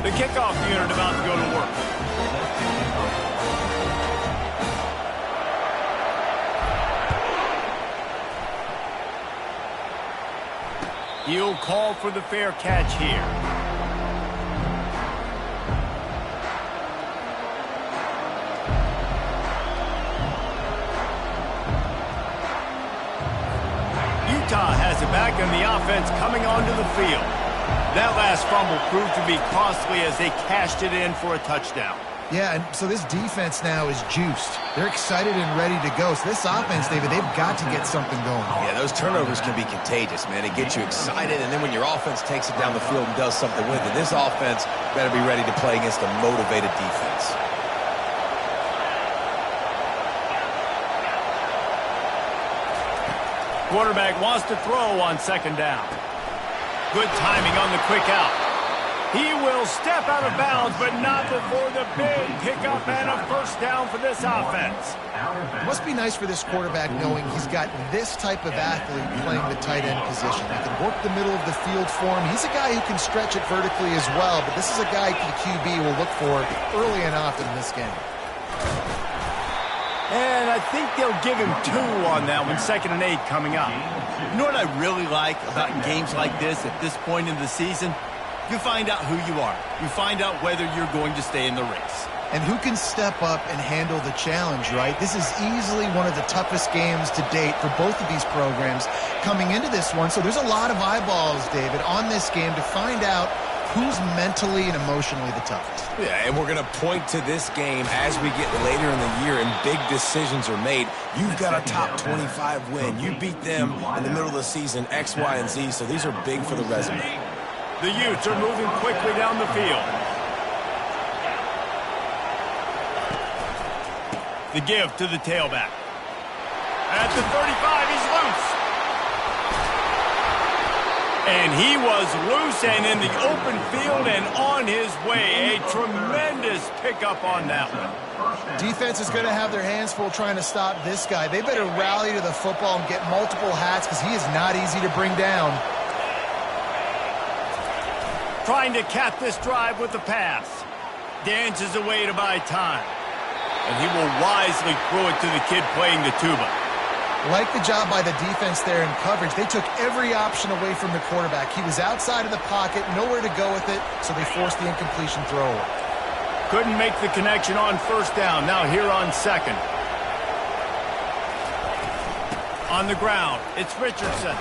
The kickoff unit about to go to work. He'll call for the fair catch here. Utah has it back and the offense coming onto the field. That last fumble proved to be costly as they cashed it in for a touchdown. Yeah, and so this defense now is juiced. They're excited and ready to go. So this offense, David, they've got to get something going. Yeah, those turnovers can be contagious, man. It gets you excited, and then when your offense takes it down the field and does something with it, this offense better be ready to play against a motivated defense. Quarterback wants to throw on second down. Good timing on the quick out. He will step out of bounds, but not before the big pickup and a first down for this offense. It must be nice for this quarterback knowing he's got this type of athlete playing the tight end position. He can work the middle of the field for him. He's a guy who can stretch it vertically as well, but this is a guy the QB will look for early and often in this game. And I think they'll give him 2 on that one, 2nd and 8 coming up. You know what I really like about games like this at this point in the season? You find out who you are. You find out whether you're going to stay in the race. And who can step up and handle the challenge, right? This is easily one of the toughest games to date for both of these programs coming into this one. So there's a lot of eyeballs, David, on this game to find out who's mentally and emotionally the toughest. Yeah, and we're going to point to this game as we get later in the year and big decisions are made. You've got a top 25 win. You beat them in the middle of the season, X, Y, and Z, so these are big for the resume. The Utes are moving quickly down the field. The give to the tailback. At the 35, he's loose. And he was loose and in the open field and on his way. A tremendous pickup on that one. Defense is going to have their hands full trying to stop this guy. They better rally to the football and get multiple hats because he is not easy to bring down. Trying to cap this drive with the pass. Dances away to buy time. And he will wisely throw it to the kid playing the tuba. Like the job by the defense there in coverage. They took every option away from the quarterback. He was outside of the pocket, nowhere to go with it, so they forced the incompletion throw. Couldn't make the connection on first down. Now here on second. On the ground, it's Richardson.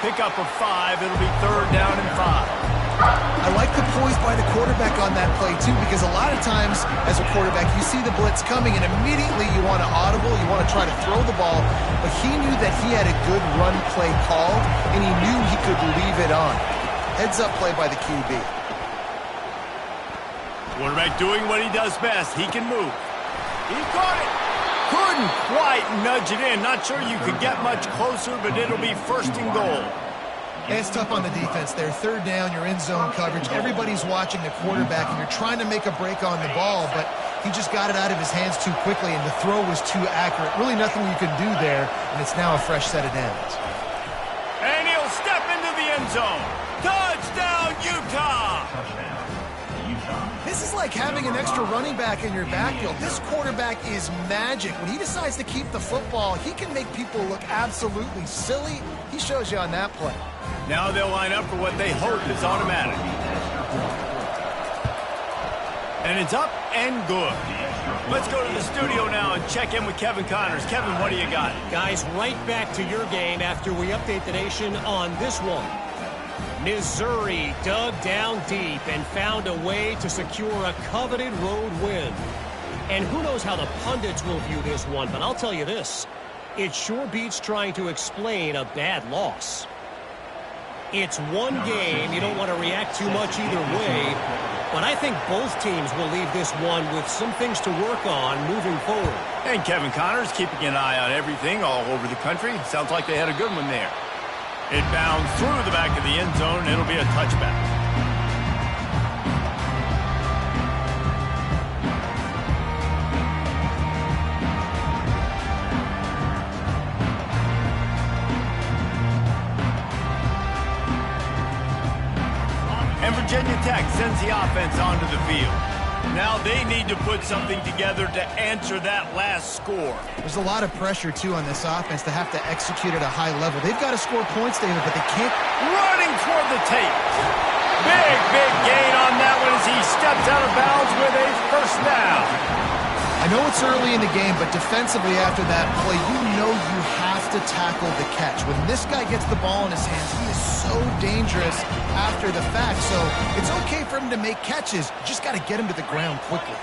Pickup of 5. It'll be 3rd down and 5. I like the poise by the quarterback on that play, too, because a lot of times as a quarterback, you see the blitz coming, and immediately you want to audible, you want to try to throw the ball, but he knew that he had a good run play called, and he knew he could leave it on. Heads-up play by the QB. Quarterback doing what he does best. He can move. He caught it. Couldn't quite nudge it in. Not sure you could get much closer, but it'll be 1st and goal. It's tough on the defense there. 3rd down, you're in zone coverage. Everybody's watching the quarterback, and you're trying to make a break on the ball, but he just got it out of his hands too quickly, and the throw was too accurate. Really nothing you can do there, and it's now a fresh set of downs. And he'll step into the end zone. Touchdown, Utah! This is like having an extra running back in your backfield. This quarterback is magic. When he decides to keep the football, he can make people look absolutely silly. He shows you on that play. Now they'll line up for what they hope is automatic. And it's up and good. Let's go to the studio now and check in with Kevin Connors. Kevin, what do you got? Guys, right back to your game after we update the nation on this one. Missouri dug down deep and found a way to secure a coveted road win. And who knows how the pundits will view this one, but I'll tell you this. It sure beats trying to explain a bad loss. It's one game. You don't want to react too much either way. But I think both teams will leave this one with some things to work on moving forward. And Kevin Connors keeping an eye on everything all over the country. Sounds like they had a good one there. It bounds through the back of the end zone, and it'll be a touchback. And And Virginia Tech sends the offense onto the field. Now they need to put something together to answer that last score. There's a lot of pressure, too, on this offense to have to execute at a high level. They've got to score points, David, but they can't. Running toward the tape. Big gain on that one as he steps out of bounds with a first down. I know it's early in the game, but defensively after that play, you know you have to tackle the catch. When this guy gets the ball in his hands, he is so dangerous after the fact. So it's okay for him to make catches. You just got to get him to the ground quickly.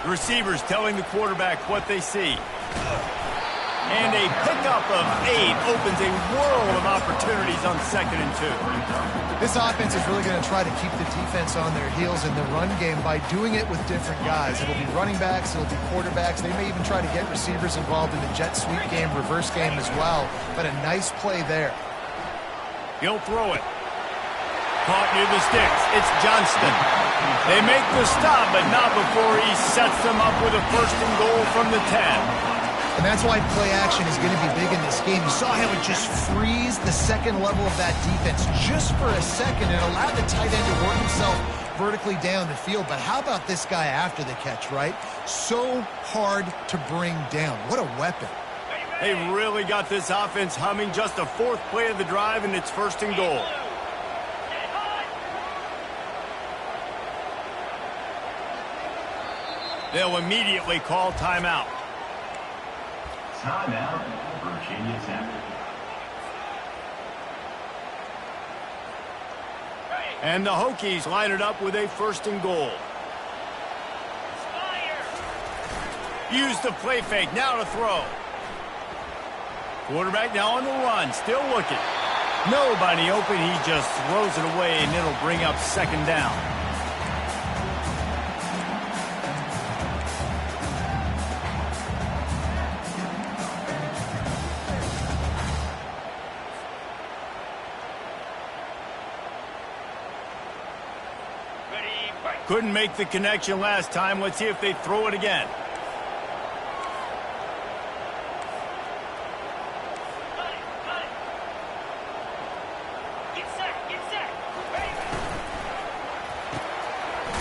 The receivers telling the quarterback what they see. And a pickup of 8 opens a world of opportunities on 2nd and 2. This offense is really going to try to keep the defense on their heels in the run game by doing it with different guys. It'll be running backs, it'll be quarterbacks. They may even try to get receivers involved in the jet sweep game, reverse game as well. But a nice play there. He'll throw it. Caught near the sticks. It's Johnston. They make the stop, but not before he sets them up with a 1st and goal from the 10. And that's why play action is going to be big in this game. You saw how it just frees the second level of that defense just for a second and allowed the tight end to work himself vertically down the field. But how about this guy after the catch, right? So hard to bring down. What a weapon. They really got this offense humming. Just a 4th play of the drive, and it's 1st and goal. They'll immediately call timeout. Timeout, Virginia Tech. And the Hokies line it up with a 1st and goal. Use the play fake, now to throw. Quarterback now on the run, still looking. Nobody open, he just throws it away, and it'll bring up 2nd down. Couldn't make the connection last time. Let's see if they throw it again. Get set.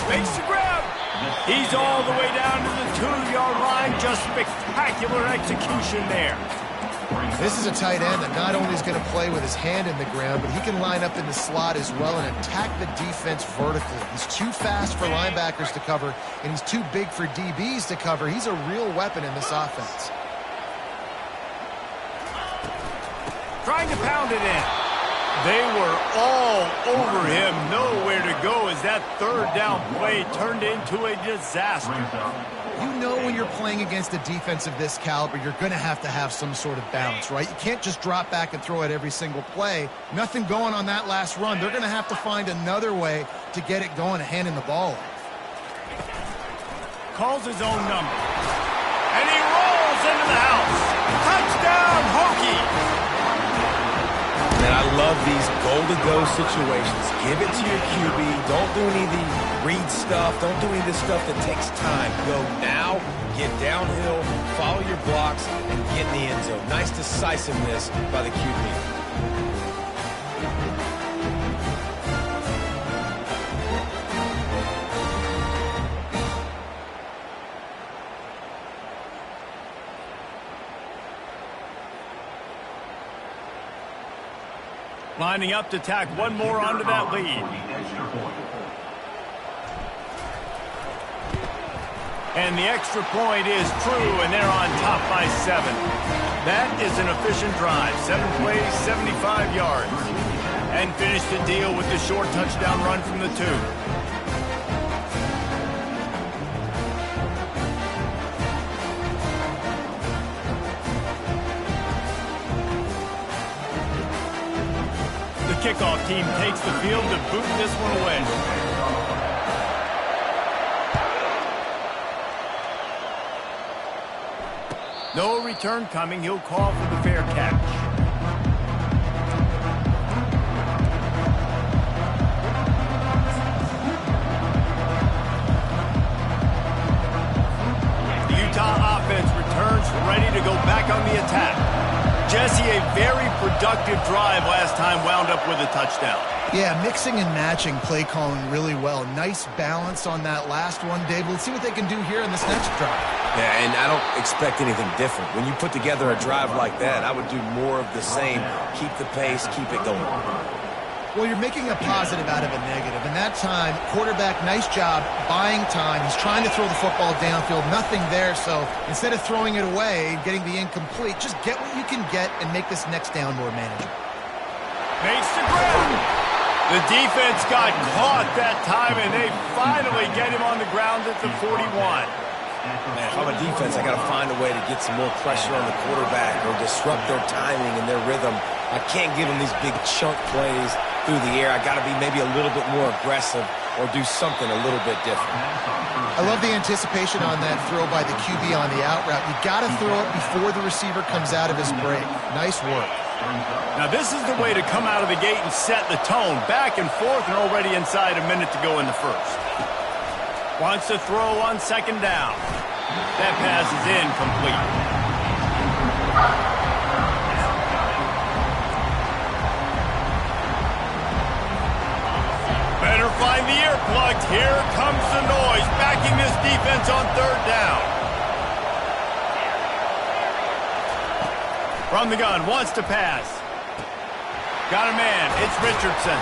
Makes the grab. He's all the way down to the 2-yard line. Just spectacular execution there. This is a tight end that not only is going to play with his hand in the ground, but he can line up in the slot as well and attack the defense vertically. He's too fast for linebackers to cover, and he's too big for DBs to cover. He's a real weapon in this offense. Trying to pound it in. They were all over him. Nowhere to go as that 3rd down play turned into a disaster. You know when you're playing against a defense of this caliber, you're going to have some sort of balance, right? You can't just drop back and throw it every single play. Nothing going on that last run. They're going to have to find another way to get it going and handing the ball off. Calls his own number. And he rolls into the house. Touchdown, Hokie! And I love these goal-to-go situations. Give it to your QB. Don't do any of the read stuff. Don't do any of this stuff that takes time. Go now, get downhill, follow your blocks, and get in the end zone. Nice decisiveness by the QB. Lining up to tack one more onto that lead. And the extra point is true, and they're on top by 7. That is an efficient drive. 7 plays, 75 yards. And finish the deal with the short touchdown run from the 2. Kickoff team takes the field to boot this one away. No return coming. He'll call for the fair catch. The Utah offense returns ready to go back on the attack. Jesse, a very productive drive last time wound up with a touchdown. Yeah, mixing and matching play calling really well. Nice balance on that last one, Dave. Let's see what they can do here in this next drive. Yeah, and I don't expect anything different. When you put together a drive like that, I would do more of the same. Keep the pace, keep it going. Well, you're making a positive out of a negative. And that time, quarterback, nice job buying time. He's trying to throw the football downfield. Nothing there, so instead of throwing it away and getting the incomplete, just get what you can get and make this next down more manageable. Makes the grab. The defense got caught that time, and they finally get him on the ground at the 41. Man, if I'm a defense, I got to find a way to get some more pressure on the quarterback or disrupt their timing and their rhythm. I can't give them these big chunk plays through the air. I got to be maybe a little bit more aggressive or do something a little bit different. I love the anticipation on that throw by the QB on the out route. You got to throw it before the receiver comes out of his break. Nice work. Now this is the way to come out of the gate and set the tone. Back and forth and already inside a minute to go in the first. Wants to throw on second down. That pass is incomplete. Better find the earplugs. Here comes the noise. Backing this defense on third down. From the gun, wants to pass. Got a man, it's Richardson.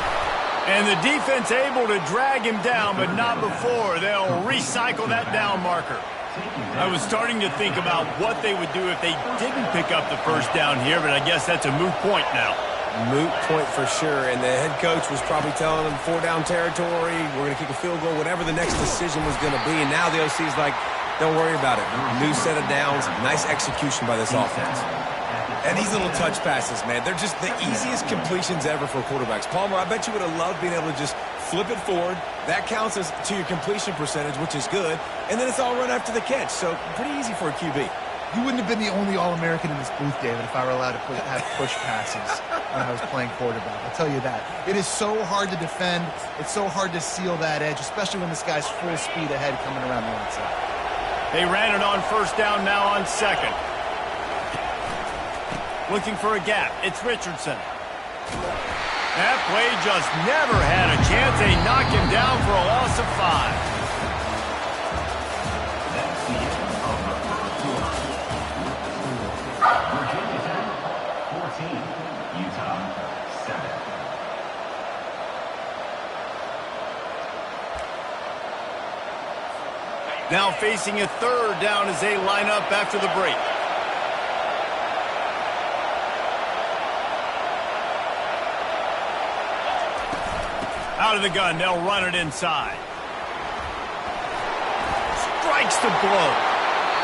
And the defense able to drag him down, but not before. They'll recycle that down marker. I was starting to think about what they would do if they didn't pick up the first down here, but I guess that's a moot point now. Moot point for sure, and the head coach was probably telling them 4-down territory, we're going to kick a field goal, whatever the next decision was going to be, and now the OC's like, don't worry about it. New set of downs, nice execution by this offense. And these little touch passes, man, they're just the easiest completions ever for quarterbacks. Palmer, I bet you would have loved being able to just flip it forward. That counts as to your completion percentage, which is good. And then it's all run after the catch, so pretty easy for a QB. You wouldn't have been the only All-American in this booth, David, if I were allowed to have push passes when I was playing quarterback. I'll tell you that. It is so hard to defend. It's so hard to seal that edge, especially when this guy's full speed ahead coming around the outside. They ran it on first down, now on second. Looking for a gap. It's Richardson. That play just never had a chance. They knock him down for a loss of 5. Virginia Tech, 14. Utah, 7. Now facing a third down as they line up after the break. Out of the gun, they'll run it inside. Strikes the blow.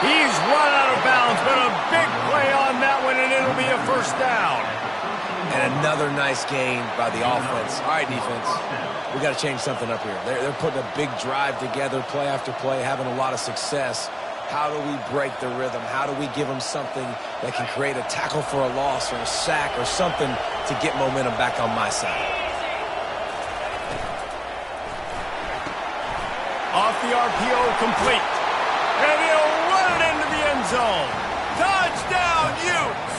He's run out of bounds, but a big play on that one, and it'll be a first down. And another nice gain by the offense. All right, defense, we got to change something up here. They're putting a big drive together, play after play, having a lot of success. How do we break the rhythm? How do we give them something that can create a tackle for a loss or a sack or something to get momentum back on my side? Off the RPO, complete. And he'll run it into the end zone. Touchdown, Utes!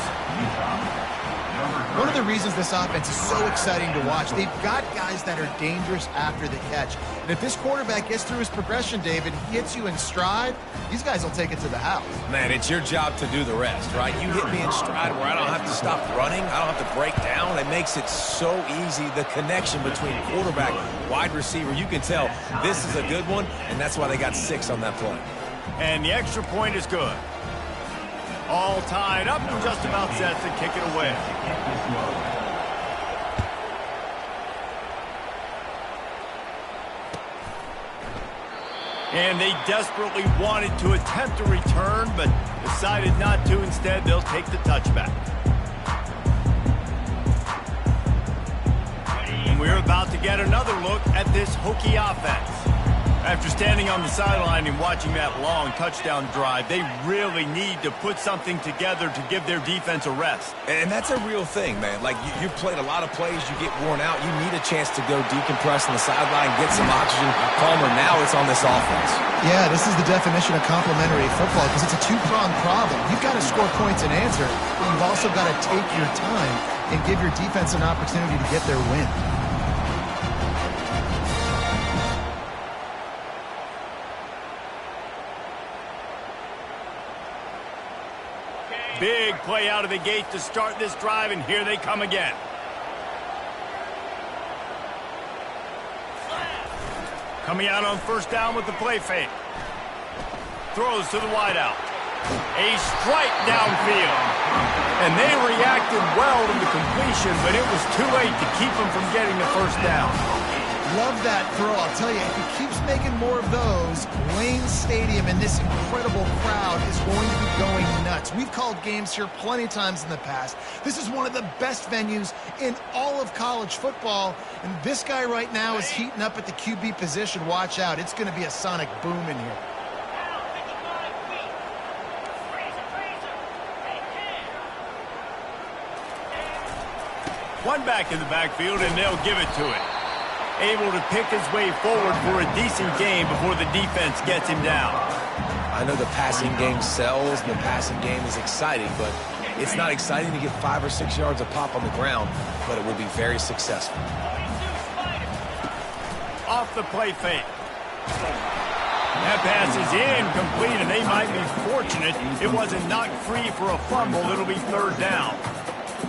One of the reasons this offense is so exciting to watch, they've got guys that are dangerous after the catch. And if this quarterback gets through his progression, David, he hits you in stride, these guys will take it to the house. Man, it's your job to do the rest, right? You hit me in stride where I don't have to stop running. I don't have to break down. It makes it so easy. The connection between quarterback, wide receiver, you can tell this is a good one, and that's why they got 6 on that play. And the extra point is good. All tied up and just about set to kick it away. And they desperately wanted to attempt a return, but decided not to. Instead, they'll take the touchback. And we're about to get another look at this Hokie offense. After standing on the sideline and watching that long touchdown drive, they really need to put something together to give their defense a rest. And that's a real thing, man. Like, you played a lot of plays, you get worn out. You need a chance to go decompress on the sideline, get some oxygen. Palmer, now it's on this offense. Yeah, this is the definition of complementary football because it's a two-pronged problem. You've got to score points and answer, but you've also got to take your time and give your defense an opportunity to get their win. Big play out of the gate to start this drive, and here they come again. Coming out on first down with the play fake. Throws to the wideout. A strike downfield. And they reacted well to the completion, but it was too late to keep them from getting the first down. Love that throw. I'll tell you, if he keeps making more of those, Wayne Stadium and this incredible crowd is going to be going nuts. We've called games here plenty of times in the past. This is one of the best venues in all of college football, and this guy right now is heating up at the QB position. Watch out. It's going to be a sonic boom in here. One back in the backfield, and they'll give it to it. Able to pick his way forward for a decent game before the defense gets him down. I know the passing game sells and the passing game is exciting, but it's not exciting to get 5 or 6 yards a pop on the ground, but it will be very successful. Off the play fake. That pass is incomplete, and they might be fortunate it wasn't knocked free for a fumble. It'll be third down.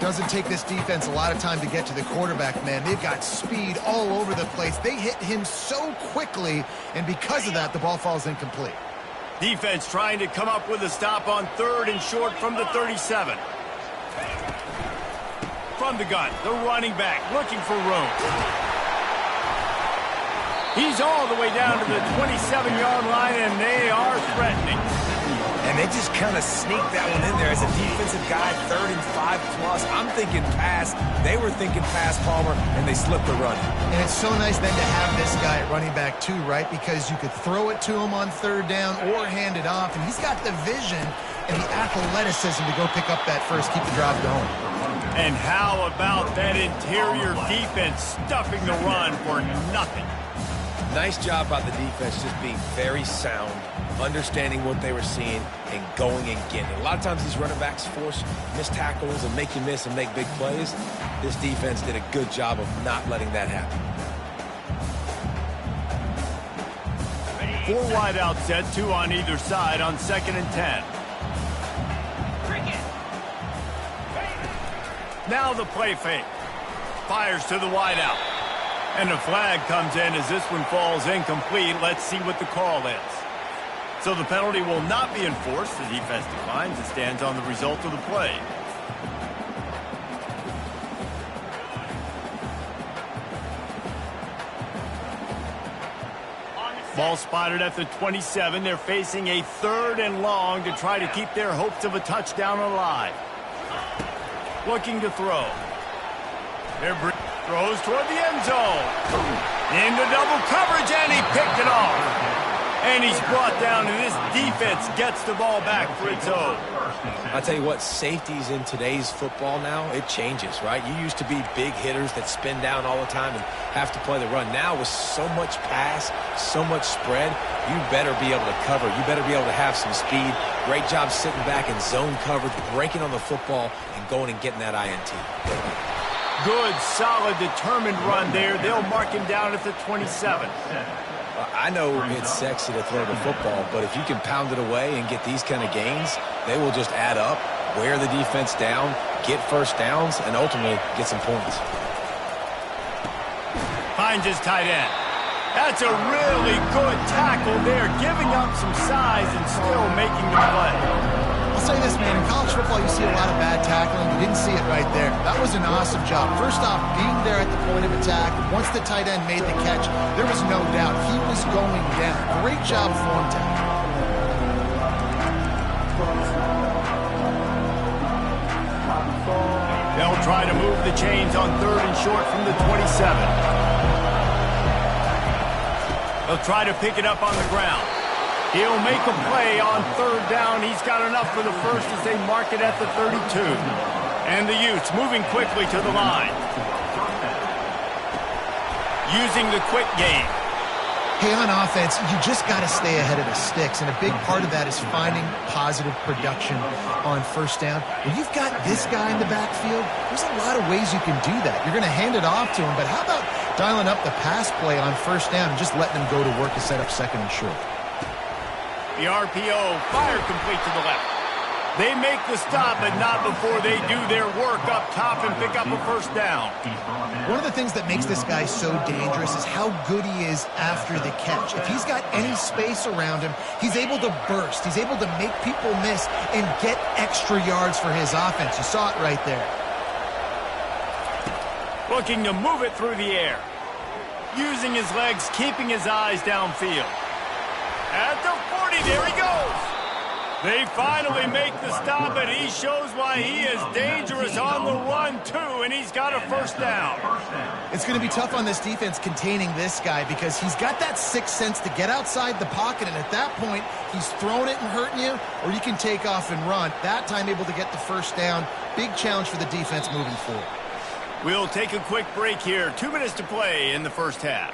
Doesn't take this defense a lot of time to get to the quarterback, man. They've got speed all over the place. They hit him so quickly, and because of that, the ball falls incomplete. Defense trying to come up with a stop on third and short from the 37. From the gun, the running back looking for room. He's all the way down to the 27-yard line, and they are threatening. And they just kind of sneaked that one in there as a defensive guy, 3rd and 5 plus. I'm thinking pass. They were thinking pass, Palmer, and they slipped the run. And it's so nice then to have this guy at running back too, right? Because you could throw it to him on third down or hand it off, and he's got the vision and the athleticism to go pick up that first, keep the drive going. And how about that interior defense stuffing the run for nothing? Nice job by the defense just being very sound, understanding what they were seeing, and going and getting it. A lot of times these running backs force missed tackles and make you miss and make big plays. This defense did a good job of not letting that happen. 4 wide out set, 2 on either side on 2nd and 10. Now the play fake. Fires to the wide out. And the flag comes in as this one falls incomplete. Let's see what the call is. So the penalty will not be enforced. The defense declines and stands on the result of the play. Ball spotted at the 27. They're facing a 3rd and long to try to keep their hopes of a touchdown alive. Looking to throw. Throws toward the end zone. Into double coverage, and he picked it off. And he's brought down, and this defense gets the ball back for its own. I'll tell you what, safeties in today's football now, it changes, right? You used to be big hitters that spin down all the time and have to play the run. Now with so much pass, so much spread, you better be able to cover. You better be able to have some speed. Great job sitting back in zone coverage, breaking on the football, and going and getting that INT. Good, solid, determined run there. They'll mark him down at the 27. I know it's sexy to throw the football, but if you can pound it away and get these kind of gains, they will just add up, wear the defense down, get first downs, and ultimately get some points. Finds his tight end. That's a really good tackle there, giving up some size and still making the play. I'll say this, man, in college football you see a lot of bad tackling. You didn't see it right there. That was an awesome job. First off, being there at the point of attack. Once the tight end made the catch, there was no doubt he was going down. Great job form tackle. They'll try to move the chains on 3rd and short from the 27. He'll try to pick it up on the ground. He'll make a play on third down. He's got enough for the first as they mark it at the 32. And the Utes moving quickly to the line. Using the quick game. Hey, on offense, you just got to stay ahead of the sticks, and a big part of that is finding positive production on first down. When you've got this guy in the backfield, there's a lot of ways you can do that. You're going to hand it off to him, but how about dialing up the pass play on first down and just letting him go to work to set up second and short? The RPO fired complete to the left. They make the stop, but not before they do their work up top and pick up a first down. One of the things that makes this guy so dangerous is how good he is after the catch. If he's got any space around him, he's able to burst. He's able to make people miss and get extra yards for his offense. You saw it right there. Looking to move it through the air. Using his legs, keeping his eyes downfield. At the 40, there he goes. They finally make the stop, and he shows why he is dangerous on the run, too, and he's got a first down. It's going to be tough on this defense containing this guy because he's got that sixth sense to get outside the pocket, and at that point, he's throwing it and hurting you, or you can take off and run. That time able to get the first down. Big challenge for the defense moving forward. We'll take a quick break here. 2 minutes to play in the first half.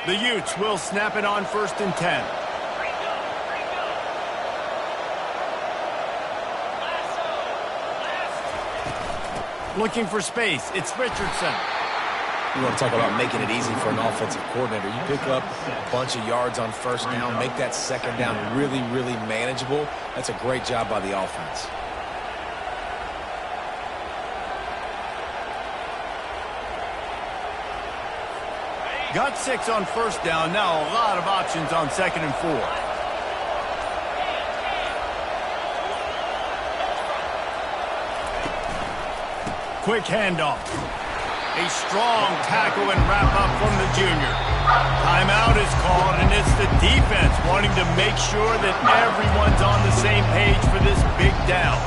The Utes will snap it on 1st and 10. Looking for space. It's Richardson. You want to talk about making it easy for an offensive coordinator. You pick up a bunch of yards on first down, make that second down really, really manageable. That's a great job by the offense. Got 6 on first down. Now a lot of options on 2nd and 4. Quick handoff. A strong tackle and wrap up from the junior. Timeout is called, and it's the defense wanting to make sure that everyone's on the same page for this big down.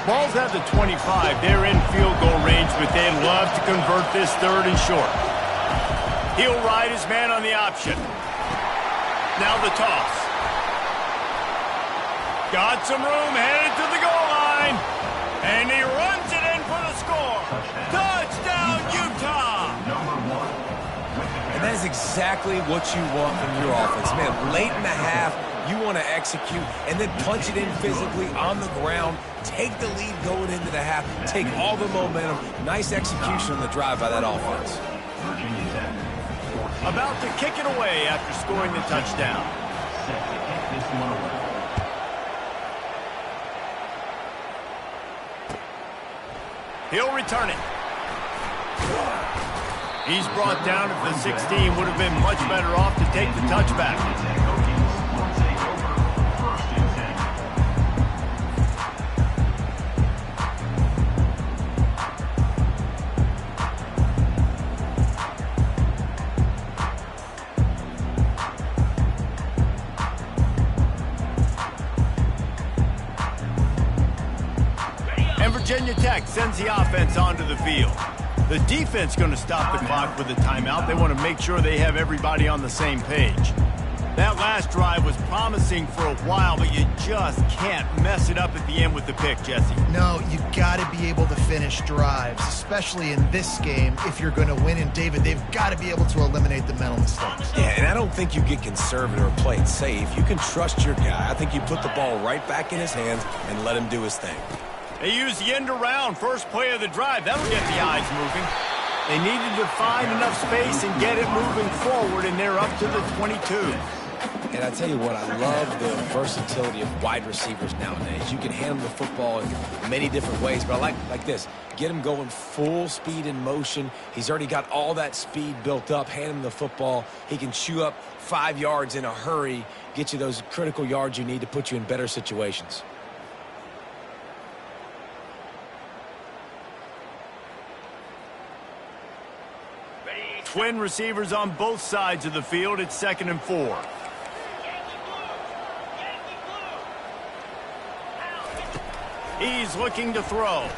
Ball's at the 25. They're in field goal range, but they'd love to convert this 3rd and short. He'll ride his man on the option. Now the toss. Got some room, headed to the goal line. And he runs it in for the score. Touchdown, Utah! And that is exactly what you want from your offense. Man, late in the half, you want to execute and then punch it in physically on the ground. Take the lead going into the half. Take all the momentum. Nice execution on the drive by that offense. About to kick it away after scoring the touchdown. He'll return it. He's brought down at the 16. Would have been much better off to take the touchback. Virginia Tech sends the offense onto the field. The defense going to stop the clock with a timeout. They want to make sure they have everybody on the same page. That last drive was promising for a while, but you just can't mess it up at the end with the pick, Jesse. No, you got to be able to finish drives, especially in this game. If you're going to win, and David, they've got to be able to eliminate the mental mistakes. Yeah, and I don't think you get conservative or play it safe. You can trust your guy. I think you put the ball right back in his hands and let him do his thing. They use the end around, first play of the drive. That'll get the eyes moving. They needed to find enough space and get it moving forward, and they're up to the 22. And I tell you what, I love the versatility of wide receivers nowadays. You can hand them the football in many different ways, but I like this. Get him going full speed in motion. He's already got all that speed built up. Hand him the football. He can chew up 5 yards in a hurry, get you those critical yards you need to put you in better situations. Twin receivers on both sides of the field. It's 2nd and 4. He's looking to throw.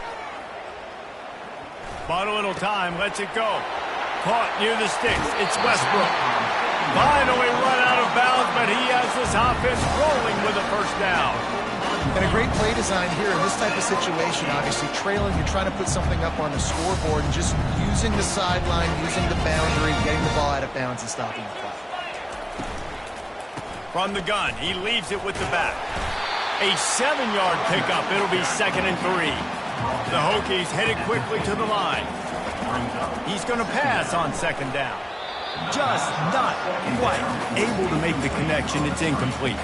Bought a little time, lets it go. Caught near the sticks. It's Westbrook. Finally run out of bounds, but he has this offense rolling with a first down. And a great play design here in this type of situation. Obviously trailing, you're trying to put something up on the scoreboard and just using the sideline, using the boundary, getting the ball out of bounds and stopping the clock. From the gun, he leaves it with the back. A 7-yard pickup. It'll be 2nd and 3. The Hokies headed quickly to the line. He's going to pass on 2nd down. Just not quite able to make the connection. It's incomplete.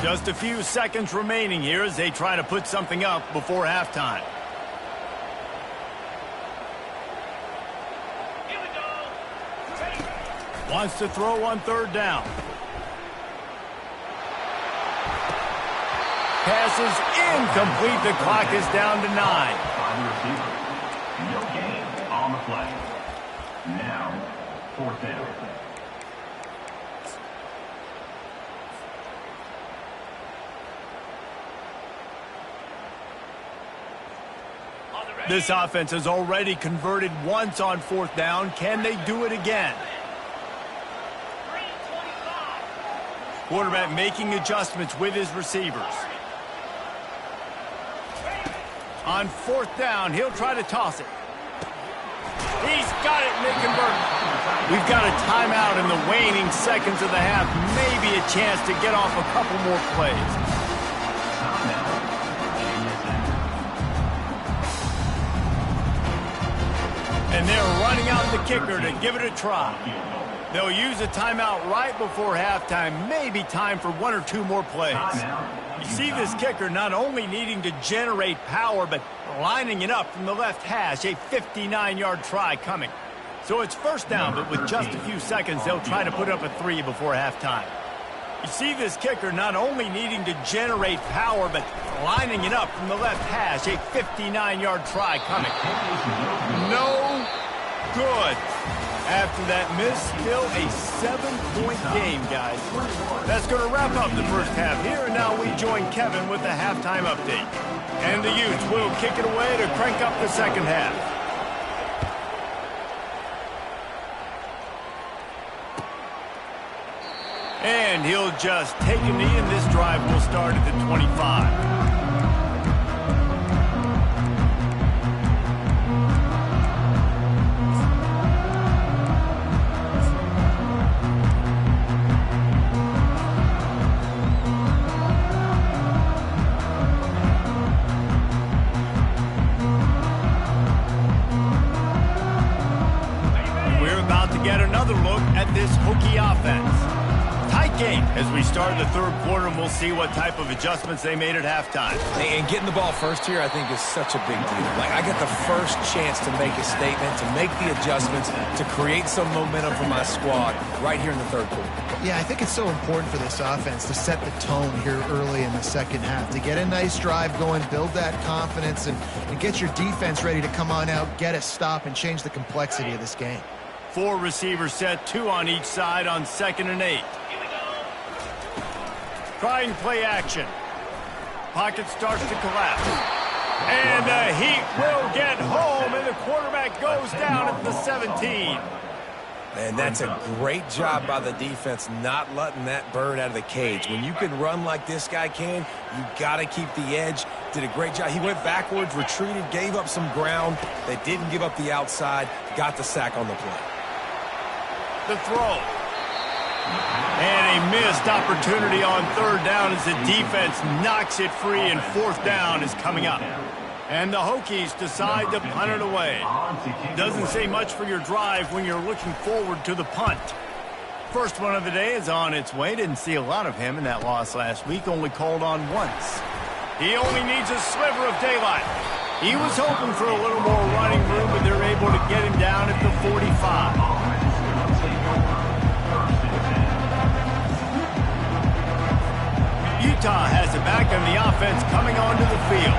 Just a few seconds remaining here as they try to put something up before halftime. Wants to throw on 3rd down. Pass is incomplete. The clock is down to 9. No gain on the play. Now, 4th down. This offense has already converted once on 4th down. Can they do it again? Quarterback making adjustments with his receivers. On 4th down, he'll try to toss it. He's got it, and they convert. We've got a timeout in the waning seconds of the half. Maybe a chance to get off a couple more plays. And they're running out the kicker to give it a try. They'll use a timeout right before halftime. Maybe time for 1 or 2 more plays. You see this kicker not only needing to generate power, but lining it up from the left hash. A 59-yard try coming. So it's 1st down, but with just a few seconds, they'll try to put up a 3 before halftime. You see this kicker not only needing to generate power, but lining it up from the left hash. A 59-yard try coming. No good. After that miss, still a 7-point game, guys. That's going to wrap up the first half here, and now we join Kevin with the halftime update. And the Utes will kick it away to crank up the second half. And he'll just take a knee, and this drive will start at the 25. We're about to get another look at this Hokie offense. Tight game as we start the 3rd quarter, and we'll see what type of adjustments they made at halftime. And getting the ball first here, I think, is such a big deal. Like, I get the first chance to make a statement, to make the adjustments, to create some momentum for my squad right here in the 3rd quarter. Yeah, I think it's so important for this offense to set the tone here early in the second half, to get a nice drive going, build that confidence, and get your defense ready to come on out, get a stop, and change the complexity of this game. 4 receivers set, 2 on each side on 2nd and 8. Trying play action. Pocket starts to collapse. And the Heat will get home, and the quarterback goes down at the 17. And that's a great job by the defense not letting that bird out of the cage. When you can run like this guy can, you got to keep the edge. Did a great job. He went backwards, retreated, gave up some ground. They didn't give up the outside, got the sack on the play. The throw. And a missed opportunity on third down as the defense knocks it free, and fourth down is coming up. And the Hokies decide to punt it away. Doesn't say much for your drive when you're looking forward to the punt. First one of the day is on its way. Didn't see a lot of him in that loss last week, only called on once. He only needs a sliver of daylight. He was hoping for a little more running room, but they're able to get him down at the 45. Utah has it back, and the offense coming onto the field.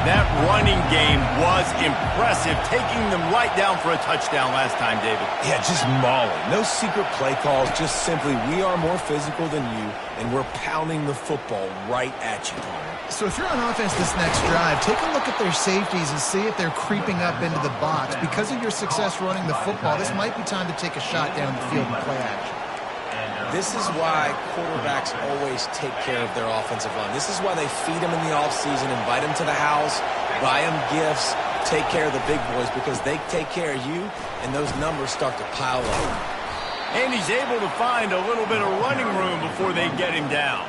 That running game was impressive, taking them right down for a touchdown last time, David. Yeah, just mauling. No secret play calls, just simply we are more physical than you, and we're pounding the football right at you, Palmer. So if you're on offense this next drive, take a look at their safeties and see if they're creeping up into the box. Because of your success running the football, this might be time to take a shot down the field and play action. This is why quarterbacks always take care of their offensive line. This is why they feed them in the offseason, invite them to the house, buy them gifts, take care of the big boys, because they take care of you, and those numbers start to pile up. And he's able to find a little bit of running room before they get him down.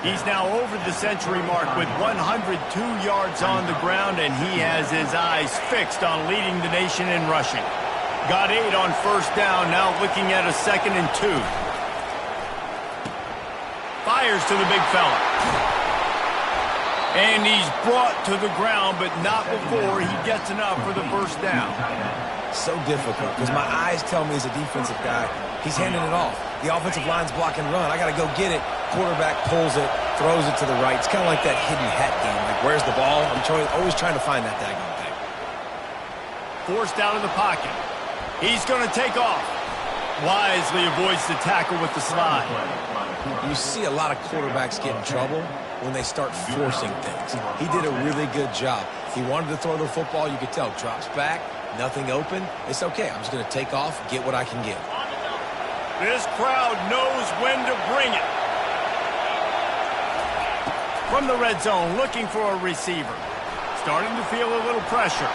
He's now over the century mark with 102 yards on the ground, and he has his eyes fixed on leading the nation in rushing. Got 8 on first down, now looking at a 2nd and 2. Fires to the big fella. And he's brought to the ground, but not before he gets enough for the first down. So difficult, because my eyes tell me as a defensive guy, he's handing it off. The offensive line's block and run. I got to go get it. Quarterback pulls it, throws it to the right. It's kind of like that hidden hat game. Like, where's the ball? I'm always trying to find that daggone thing. Forced out of the pocket. He's going to take off. Wisely avoids the tackle with the slide. You see a lot of quarterbacks get in trouble when they start forcing things. He did a really good job. He wanted to throw the football. You could tell. Drops back, nothing open. It's okay. I'm just going to take off, get what I can get. This crowd knows when to bring it. From the red zone, looking for a receiver. Starting to feel a little pressure.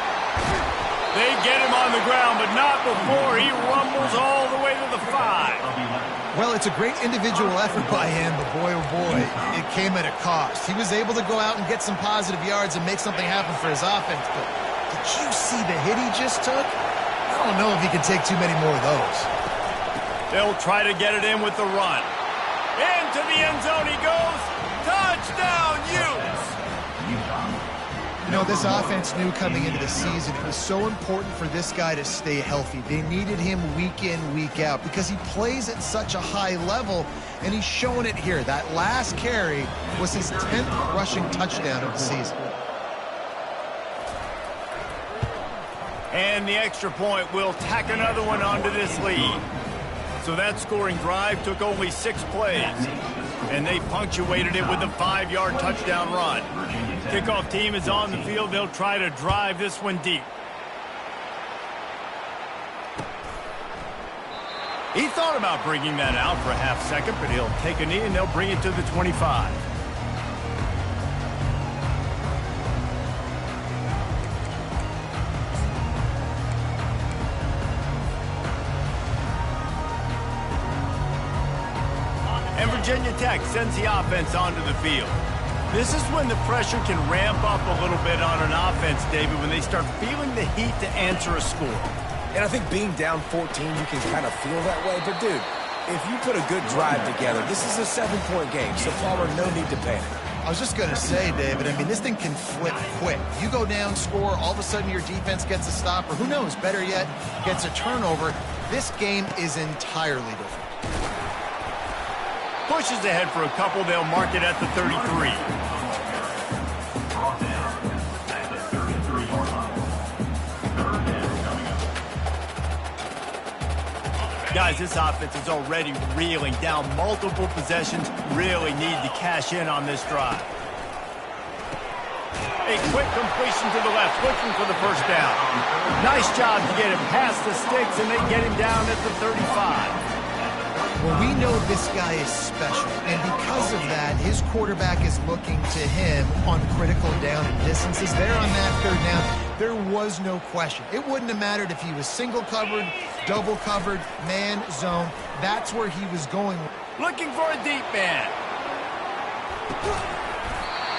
They get him on the ground, but not before he rumbles all the way to the 5. Well, it's a great individual effort by him, but boy, oh boy, it came at a cost. He was able to go out and get some positive yards and make something happen for his offense, but did you see the hit he just took? I don't know if he can take too many more of those. They'll try to get it in with the run. Into the end zone he goes. Touchdown, Utes! You know, this offense knew coming into the season it was so important for this guy to stay healthy. They needed him week in, week out because he plays at such a high level, and he's showing it here. That last carry was his 10th rushing touchdown of the season. And the extra point will tack another one onto this lead. So that scoring drive took only 6 plays, and they punctuated it with a 5-yard touchdown run. Kickoff team is on the field. They'll try to drive this one deep. He thought about bringing that out for a half second, but he'll take a knee and they'll bring it to the 25. And Virginia Tech sends the offense onto the field. This is when the pressure can ramp up a little bit on an offense, David, when they start feeling the heat to answer a score. And I think being down 14, you can kind of feel that way. But, dude, if you put a good drive together, this is a 7-point game, so Palmer, no need to panic. I was just going to say, David, I mean, this thing can flip quick. You go down, score, all of a sudden your defense gets a stop, or who knows, better yet, gets a turnover. This game is entirely different. Pushes ahead for a couple. They'll mark it at the 33. Guys, this offense is already reeling down multiple possessions. Really need to cash in on this drive. A quick completion to the left, looking for the first down. Nice job to get him past the sticks, and they get him down at the 35. Well, we know this guy is special, and because of that, his quarterback is looking to him on critical down and distances. There on that third down, there was no question. It wouldn't have mattered if he was single covered, double covered, man, zone. That's where he was going. Looking for a deep man.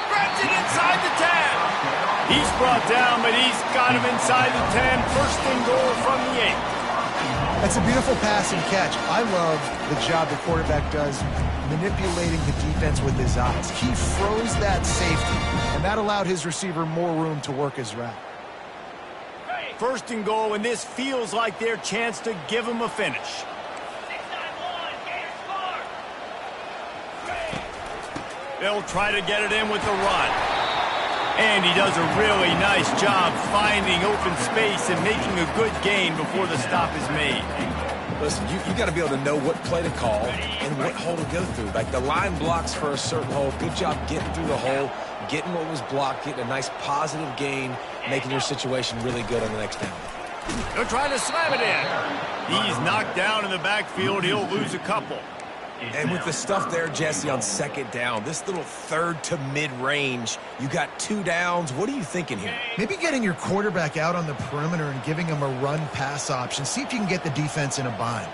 Grabs it inside the 10. He's brought down, but he's got him inside the 10. First and goal from the 8. That's a beautiful pass and catch. I love the job the quarterback does manipulating the defense with his eyes. He froze that safety, and that allowed his receiver more room to work his route. First and goal, and this feels like their chance to give him a finish. They'll try to get it in with the run. And he does a really nice job finding open space and making a good gain before the stop is made. Listen, you got to be able to know what play to call and what hole to go through. Like the line blocks for a certain hole. Good job getting through the hole, getting what was blocked, getting a nice positive gain, making your situation really good on the next down. They're trying to slam it in. He's knocked down in the backfield. He'll lose a couple. And with the stuff there, Jesse, on second down, this little third to mid-range, you got 2 downs. What are you thinking here? Maybe getting your quarterback out on the perimeter and giving him a run-pass option. See if you can get the defense in a bind.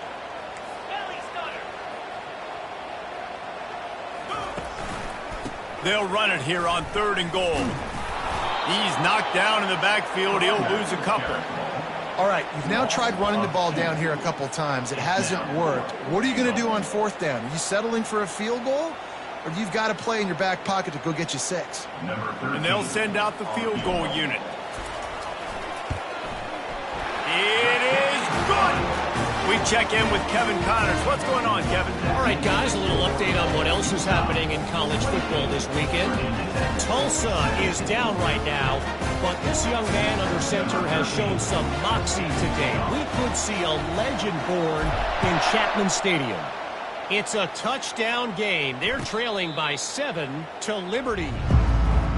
They'll run it here on 3rd and goal. He's knocked down in the backfield. He'll lose a couple. All right, you've now tried running the ball down here a couple times. It hasn't worked. What are you going to do on 4th down? Are you settling for a field goal? Or do you've got to play in your back pocket to go get you 6? And they'll send out the field goal unit. It is good! We check in with Kevin Connors. What's going on, Kevin? All right, guys, a little update on what else is happening in college football this weekend. Tulsa is down right now, but this young man under center has shown some moxie today. We could see a legend born in Chapman Stadium. It's a touchdown game. They're trailing by 7 to Liberty.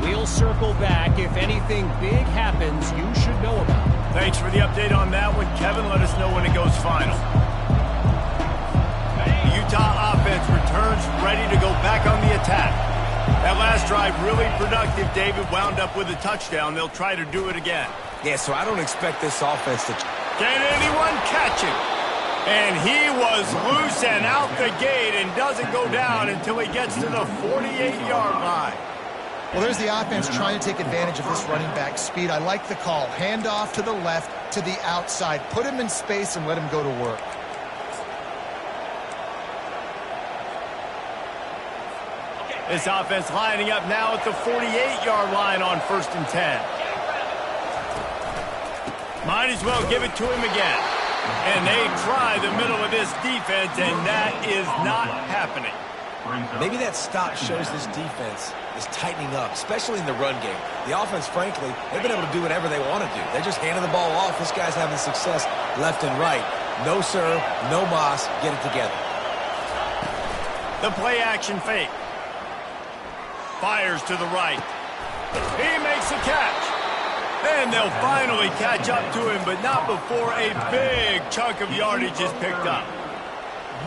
We'll circle back. If anything big happens, you should know about it. Thanks for the update on that one, Kevin. Let us know when it goes final. The Utah offense returns ready to go back on the attack. That last drive really productive. David wound up with a touchdown. They'll try to do it again. Yeah, so I don't expect this offense to... Can anyone catch him? And he was loose and out the gate and doesn't go down until he gets to the 48-yard line. Well, there's the offense trying to take advantage of this running back speed. I like the call. Hand off to the left, to the outside. Put him in space and let him go to work. This offense lining up now at the 48-yard line on 1st and 10. Might as well give it to him again. And they try the middle of this defense, and that is not happening. Maybe that stop shows this defense is tightening up, especially in the run game. The offense, frankly, they've been able to do whatever they want to do. They're just handing the ball off. This guy's having success left and right. No serve, no moss, get it together. The play action fake. Fires to the right. He makes a catch. And they'll finally catch up to him, but not before a big chunk of yardage is picked up.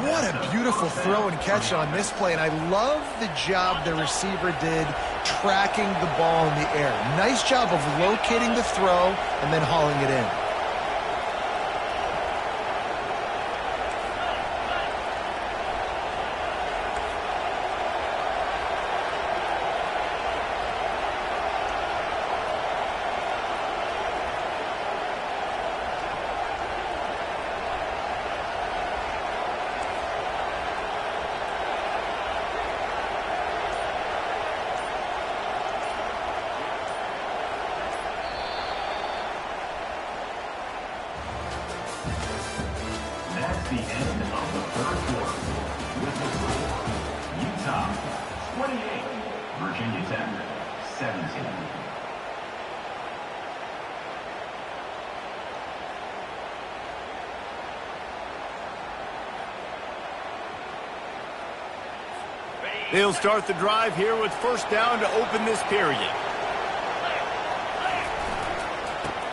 What a beautiful throw and catch on this play, and I love the job the receiver did tracking the ball in the air. Nice job of locating the throw and then hauling it in. That's the end of the 3rd quarter. With the score, Utah 28, Virginia Tech 17. They'll start the drive here with 1st down to open this period.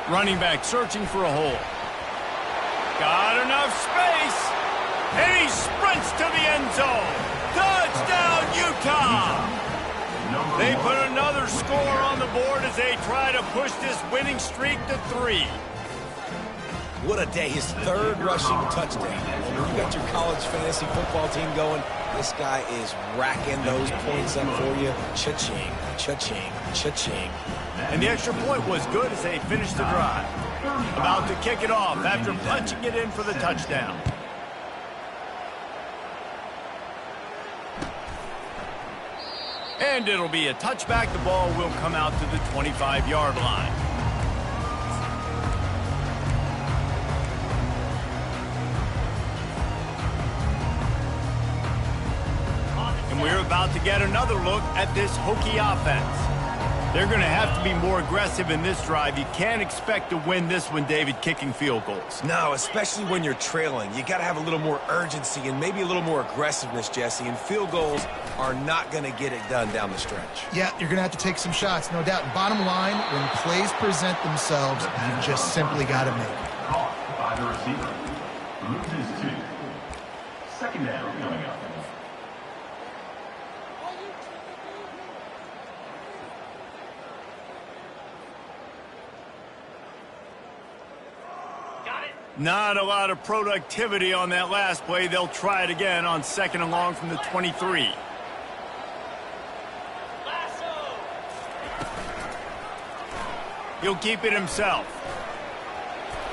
Running back searching for a hole. Got enough space. And he sprints to the end zone. Touchdown, Utah! They put another score on the board as they try to push this winning streak to 3. What a day. His third rushing touchdown. And when you got your college fantasy football team going, this guy is racking those points up for you. Cha-ching, cha-ching, cha-ching. And the extra point was good as they finished the drive. About to kick it off after punching it in for the touchdown. And it'll be a touchback. The ball will come out to the 25-yard line. And we're about to get another look at this Hokie offense. They're going to have to be more aggressive in this drive. You can't expect to win this one, David, kicking field goals. No, especially when you're trailing. You got to have a little more urgency and maybe a little more aggressiveness, Jesse. And field goals are not going to get it done down the stretch. Yeah, you're going to have to take some shots, no doubt. Bottom line, when plays present themselves, you've just simply got to make it. Caught by the receiver. Loses 2. Second down coming up. Not a lot of productivity on that last play. They'll try it again on 2nd and long from the 23. He'll keep it himself.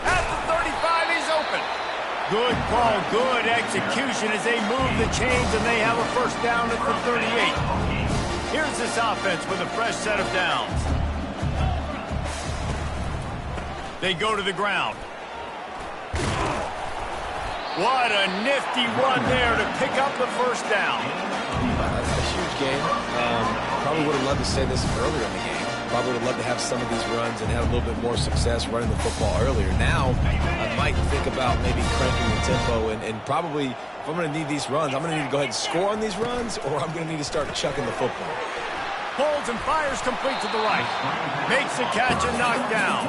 At the 35, he's open. Good call, good execution as they move the chains and they have a first down at the 38. Here's this offense with a fresh set of downs. They go to the ground. What a nifty run there to pick up the first down. That's a huge game. Probably would have loved to say this earlier in the game. Probably would have loved to have some of these runs and have a little bit more success running the football earlier. Now, I might think about maybe cranking the tempo and probably, if I'm going to need these runs, I'm going to need to go ahead and score on these runs, or I'm going to need to start chucking the football. Holds and fires complete to the right. Makes the catch and knocked down.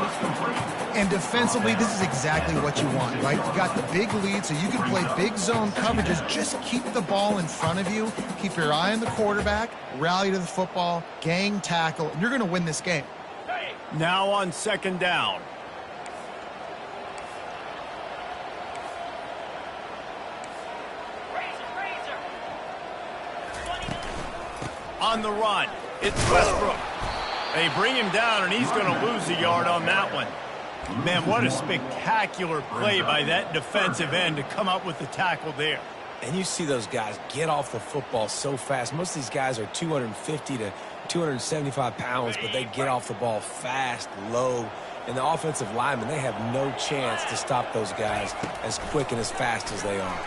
And defensively, this is exactly what you want, right? You got the big lead, so you can play big zone coverages. Just keep the ball in front of you. Keep your eye on the quarterback. Rally to the football. Gang tackle. And you're going to win this game. Now on 2nd down. On the run, it's Westbrook. They bring him down, and he's going to lose a yard on that one. Man, what a spectacular play by that defensive end to come up with the tackle there. And you see those guys get off the football so fast. Most of these guys are 250 to 275 pounds, but they get off the ball fast, low. And the offensive linemen, they have no chance to stop those guys as quick and as fast as they are.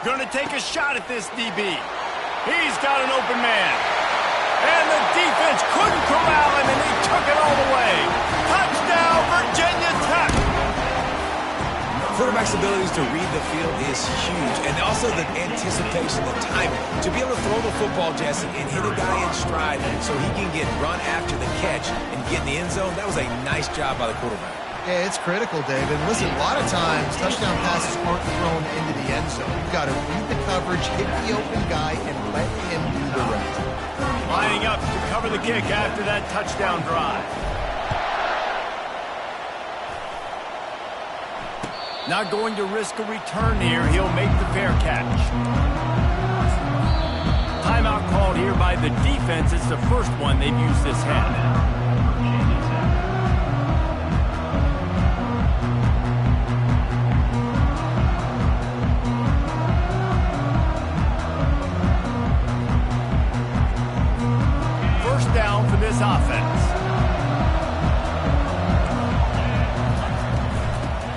Going to take a shot at this DB. He's got an open man. And the defense couldn't corral him, and he took it all the way. Touchdown, Virginia Tech. Quarterback's abilities to read the field is huge, and also the anticipation, the timing. To be able to throw the football, Jesse, and hit a guy in stride so he can get run after the catch and get in the end zone, that was a nice job by the quarterback. Yeah, it's critical, David. Listen, a lot of times, touchdown passes aren't thrown into the end zone. You've got to read the coverage, hit the open guy, and let him do the rest. Lining up to cover the kick after that touchdown drive. Not going to risk a return here. He'll make the fair catch. Timeout called here by the defense. It's the first one they've used this half. Down for this offense.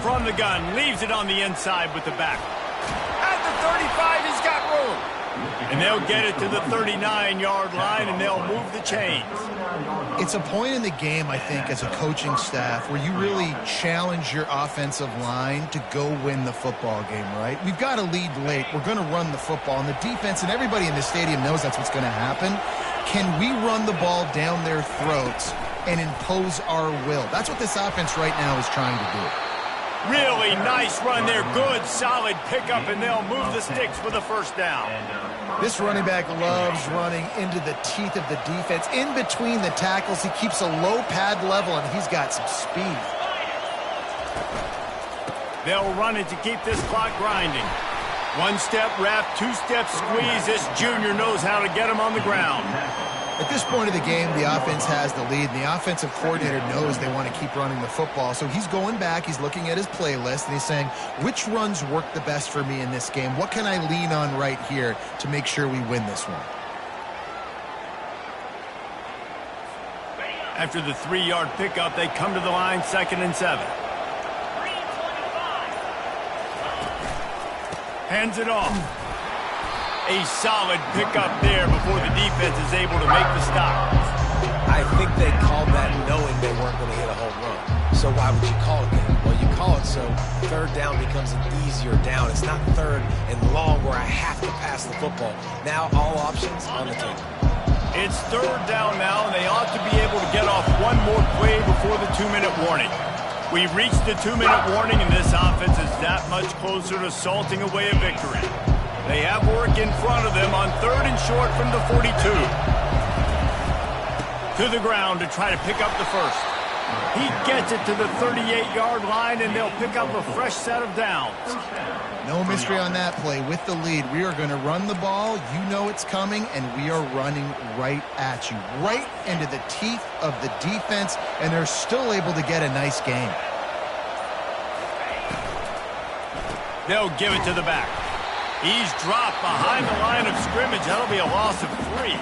From the gun, leaves it on the inside with the back. At the 35, he's got room. And they'll get it to the 39-yard line, and they'll move the chains. It's a point in the game, I think, as a coaching staff, where you really challenge your offensive line to go win the football game, right? We've got to lead late. We're going to run the football. And the defense and everybody in the stadium knows that's what's going to happen. Can we run the ball down their throats and impose our will? That's what this offense right now is trying to do. Really nice run there. Good, solid pickup, and they'll move the sticks for the first down. This running back loves running into the teeth of the defense. In between the tackles, he keeps a low pad level, and he's got some speed. They'll run it to keep this clock grinding. One-step wrap, two-step squeeze. This junior knows how to get him on the ground. At this point of the game, the offense has the lead, and the offensive coordinator knows they want to keep running the football. So he's going back, he's looking at his playlist, and he's saying, which runs work the best for me in this game? What can I lean on right here to make sure we win this one? After the 3-yard pickup, they come to the line, 2nd and 7. Hands it off. A solid pickup there before the defense is able to make the stop. I think they called that knowing they weren't going to hit a home run. So why would you call it that? Well, you call it so 3rd down becomes an easier down. It's not 3rd and long where I have to pass the football. Now all options on the table. It's 3rd down now, and they ought to be able to get off one more play before the 2-minute warning. We've reached the 2-minute warning, and this offense is that much closer to salting away a victory. They have work in front of them on 3rd and short from the 42. To the ground to try to pick up the first. He gets it to the 38-yard line, and they'll pick up a fresh set of downs. No mystery on that play. With the lead, we are going to run the ball. You know it's coming, and we are running right at you. Right into the teeth of the defense, and they're still able to get a nice gain. They'll give it to the back. He's dropped behind the line of scrimmage. That'll be a loss of 3.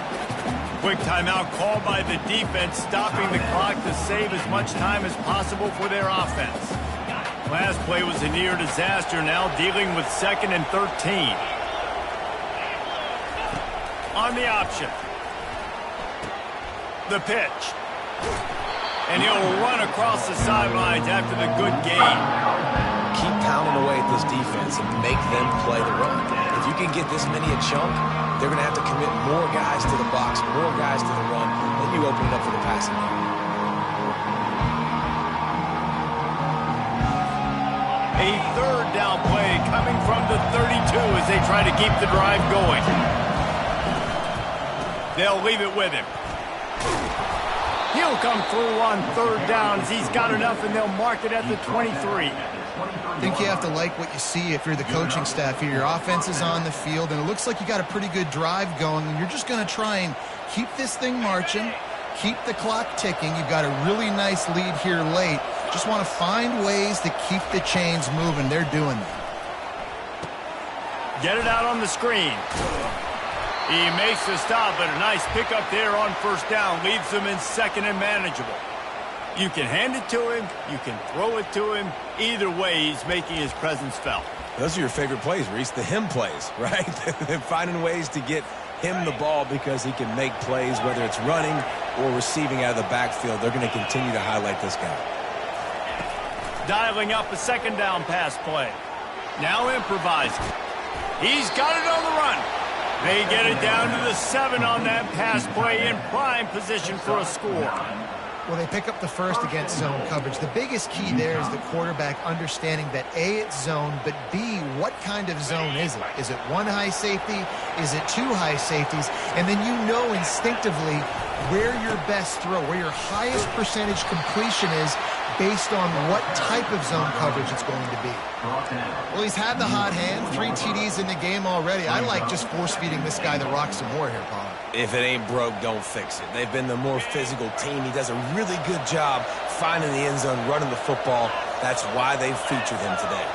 Quick timeout called by the defense, stopping the clock to save as much time as possible for their offense. Last play was a near disaster, now dealing with 2nd and 13. On the option. The pitch. And he'll run across the sidelines after the good gain. Keep pounding away at this defense and make them play the run. If you can get this many a chunk, they're going to have to commit more guys to the box, more guys to the run, then you open it up for the passing game. A 3rd down play coming from the 32 as they try to keep the drive going. They'll leave it with him. He'll come through on 3rd down as he's got enough, and they'll mark it at the 23. I think you have to like what you see if you're the coaching staff here. Your offense is on the field, and it looks like you got a pretty good drive going, and you're just going to try and keep this thing marching, keep the clock ticking. You've got a really nice lead here late. Just want to find ways to keep the chains moving. They're doing that. Get it out on the screen. He makes the stop, but a nice pickup there on 1st down. Leaves them in 2nd and manageable. You can hand it to him. You can throw it to him. Either way, he's making his presence felt. Those are your favorite plays, Reese, the him plays, right? They're finding ways to get him the ball because he can make plays, whether it's running or receiving out of the backfield. They're going to continue to highlight this guy. Dialing up a 2nd down pass play. Now improvising. He's got it on the run. They get it down to the 7 on that pass play, in prime position for a score. Well, they pick up the first against zone coverage. The biggest key there is the quarterback understanding that A, it's zone, but B, what kind of zone is it? Is it 1 high safety? Is it 2 high safeties? And then you know instinctively where your best throw, where your highest percentage completion is based on what type of zone coverage it's going to be. Well, he's had the hot hand, 3 TDs in the game already. I like just force-feeding this guy the rock some more here, Paul. If it ain't broke, don't fix it. They've been the more physical team. He does a really good job finding the end zone, running the football. That's why they featured him today.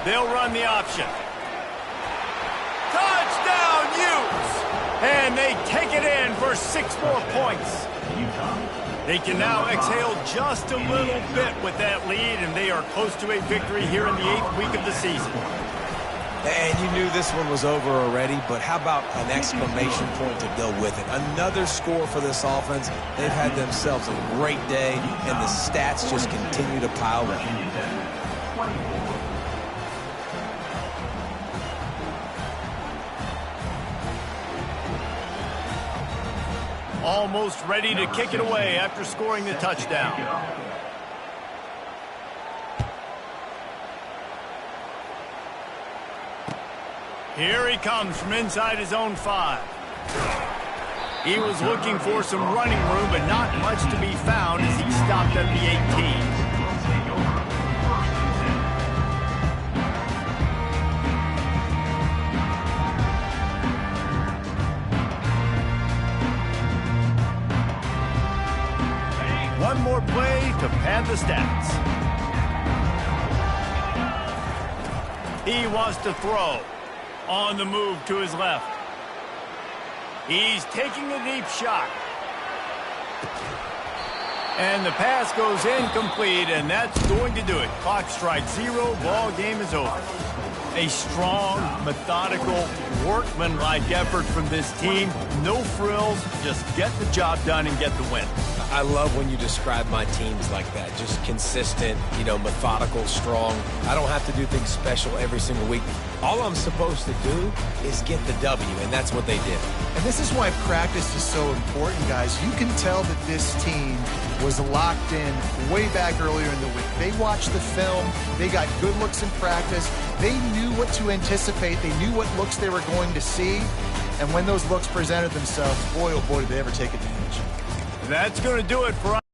They'll run the option. Touchdown, Utes! And they take it in for 6 more points. They can now exhale just a little bit with that lead, and they are close to a victory here in the 8th week of the season. And you knew this one was over already, but how about an exclamation point to go with it? Another score for this offense. They've had themselves a great day, and the stats just continue to pile up. Almost ready to kick it away after scoring the touchdown. Here he comes from inside his own 5. He was looking for some running room, but not much to be found as he stopped at the 18. One more play to pad the stats. He wants to throw. On the move to his left. He's taking a deep shot. And the pass goes incomplete, and that's going to do it. Clock strikes 0, ball game is over. A strong, methodical, workmanlike effort from this team. No frills, just get the job done and get the win. I love when you describe my teams like that. Just consistent, methodical, strong. I don't have to do things special every single week. All I'm supposed to do is get the W, and that's what they did. And this is why practice is so important, guys. You can tell that this team was locked in way back earlier in the week. They watched the film. They got good looks in practice. They knew what to anticipate. They knew what looks they were going to see. And when those looks presented themselves, boy, oh boy, did they ever take advantage. That's going to do it for us.